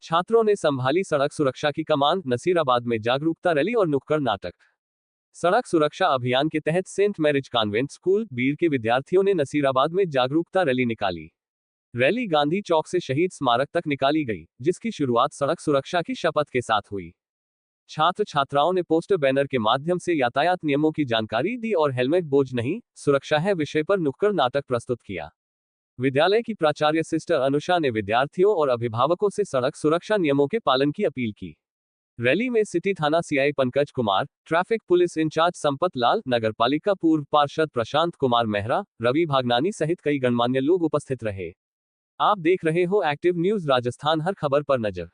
छात्रों ने संभाली सड़क सुरक्षा की कमान, नसीराबाद में जागरूकता रैली और नुक्कड़ नाटक। सड़क सुरक्षा अभियान के तहत सेंट मैरिज कॉन्वेंट स्कूल बीर के विद्यार्थियों ने नसीराबाद में जागरूकता रैली निकाली। रैली गांधी चौक से शहीद स्मारक तक निकाली गई, जिसकी शुरुआत सड़क सुरक्षा की शपथ के साथ हुई। छात्र छात्राओं ने पोस्टर बैनर के माध्यम से यातायात नियमों की जानकारी दी और हेलमेट बोझ नहीं, सुरक्षा है विषय पर नुक्कड़ नाटक प्रस्तुत किया। विद्यालय की प्राचार्य सिस्टर अनुषा ने विद्यार्थियों और अभिभावकों से सड़क सुरक्षा नियमों के पालन की अपील की। रैली में सिटी थाना CI Pankaj Kumar, traffic police incharge Sampat Lal, नगर पालिका पूर्व पार्षद प्रशांत कुमार मेहरा, रवि भागनानी सहित कई गणमान्य लोग उपस्थित रहे। आप देख रहे हो एक्टिव न्यूज राजस्थान, हर खबर पर नजर।